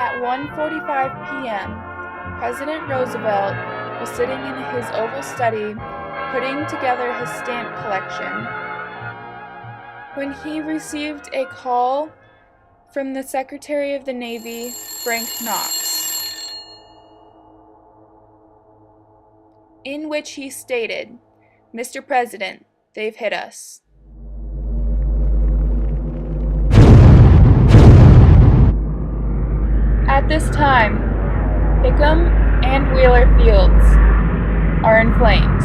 At 1:45 p.m., President Roosevelt was sitting in his Oval study putting together his stamp collection when he received a call from the Secretary of the Navy, Frank Knox, in which he stated, "Mr. President, they've hit us." At this time, Hickam and Wheeler Fields are in flames.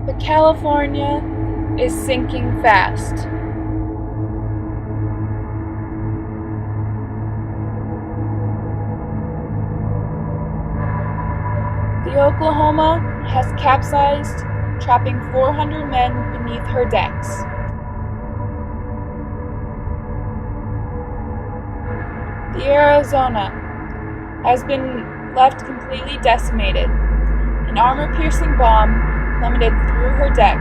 But California is sinking fast. The Oklahoma has capsized, trapping 400 men beneath her decks. The Arizona has been left completely decimated. An armor-piercing bomb plummeted through her deck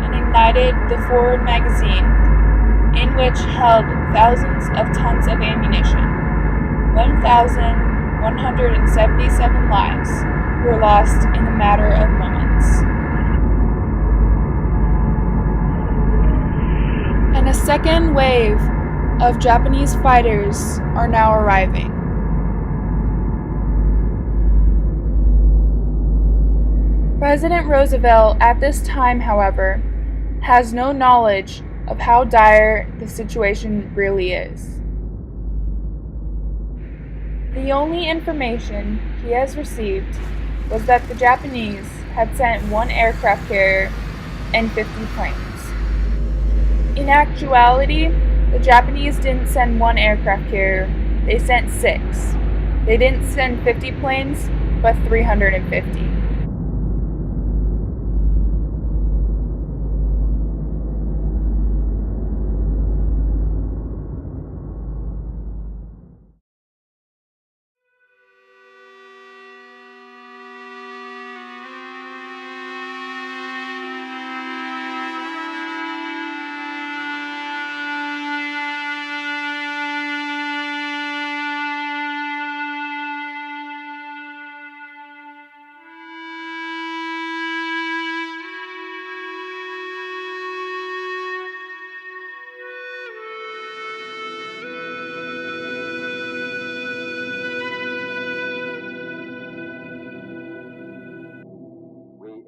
and ignited the forward magazine, in which held thousands of tons of ammunition. 1,177 lives were lost in a matter of moments. And a second wave of Japanese fighters are now arriving. President Roosevelt at this time, however, has no knowledge of how dire the situation really is. The only information he has received was that the Japanese had sent one aircraft carrier and 50 planes. In actuality, the Japanese didn't send one aircraft carrier, they sent 6. They didn't send 50 planes, but 350.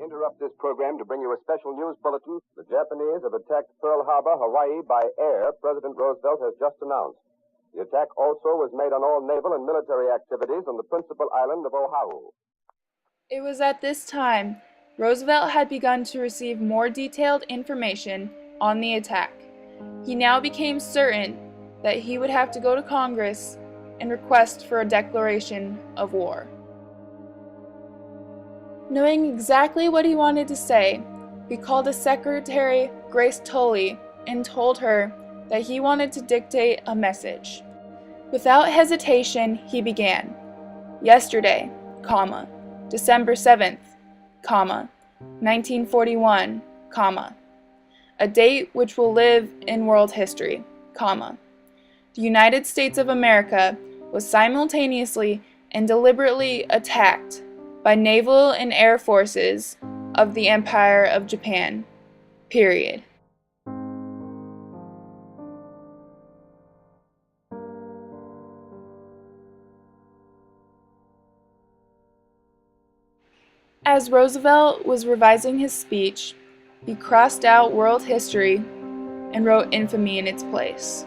Interrupt this program to bring you a special news bulletin. The Japanese have attacked Pearl Harbor, Hawaii by air, President Roosevelt has just announced. The attack also was made on all naval and military activities on the principal island of Oahu. It was at this time Roosevelt had begun to receive more detailed information on the attack. He now became certain that he would have to go to Congress and request for a declaration of war. Knowing exactly what he wanted to say, he called his secretary, Grace Tully, and told her that he wanted to dictate a message. Without hesitation, he began. Yesterday, December 7th, 1941, a date which will live in world history, the United States of America was simultaneously and deliberately attacked by naval and air forces of the Empire of Japan, period. As Roosevelt was revising his speech, he crossed out world history and wrote infamy in its place,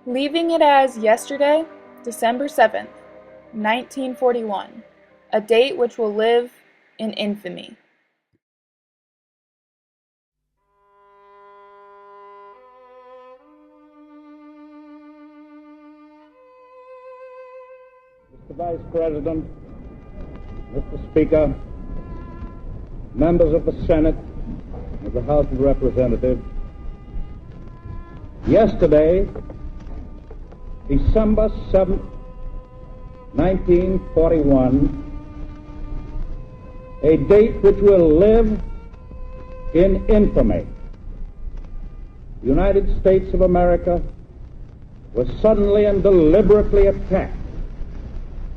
leaving it as yesterday, December 7th, 1941, a date which will live in infamy. Mr. Vice President, Mr. Speaker, members of the Senate, of the House of Representatives, yesterday, December 7th, 1941, a date which will live in infamy. The United States of America was suddenly and deliberately attacked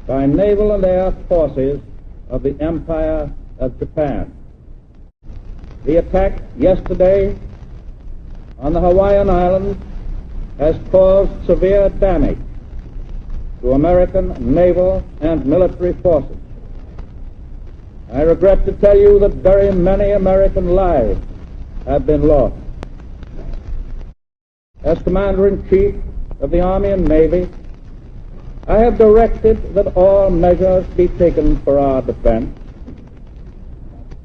by naval and air forces of the Empire of Japan. The attack yesterday on the Hawaiian Islands has caused severe damage to American naval and military forces. I regret to tell you that very many American lives have been lost. As Commander-in-Chief of the Army and Navy, I have directed that all measures be taken for our defense,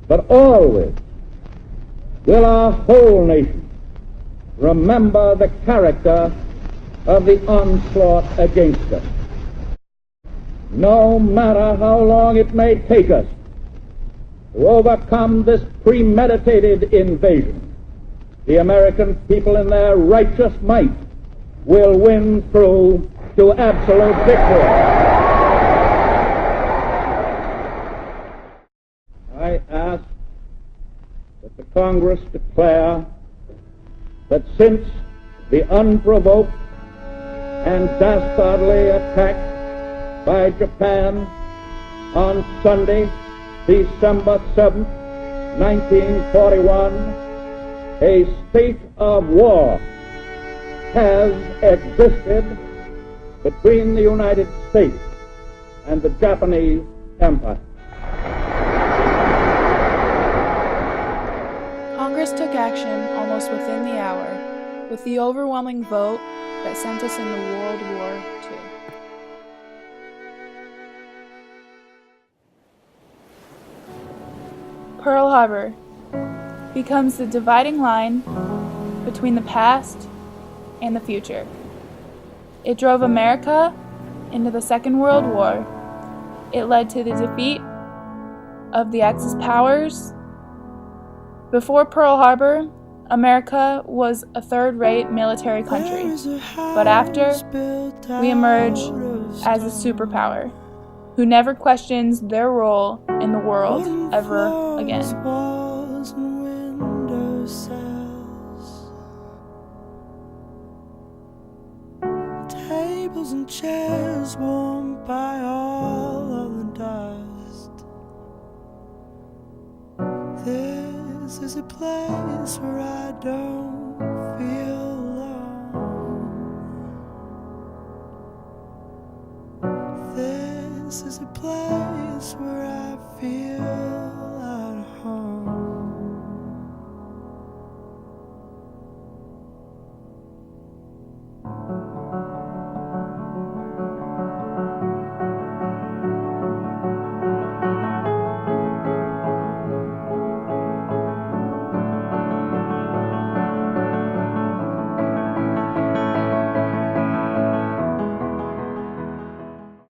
but always will our whole nation remember the character of the onslaught against us. No matter how long it may take us to overcome this premeditated invasion, the American people in their righteous might will win through to absolute victory. I ask that the Congress declare that since the unprovoked and dastardly attack by Japan on Sunday, December 7th, 1941, a state of war has existed between the United States and the Japanese Empire. Congress took action almost within the hour, with the overwhelming vote that sent us into World War II. Pearl Harbor becomes the dividing line between the past and the future. It drove America into the Second World War. It led to the defeat of the Axis powers. Before Pearl Harbor, America was a third-rate military country, but after, we emerge as a superpower who never questions their role in the world ever again. Tables and chairs warmed by all of the dust. This is a place where I don't feel alone. This is a place where I feel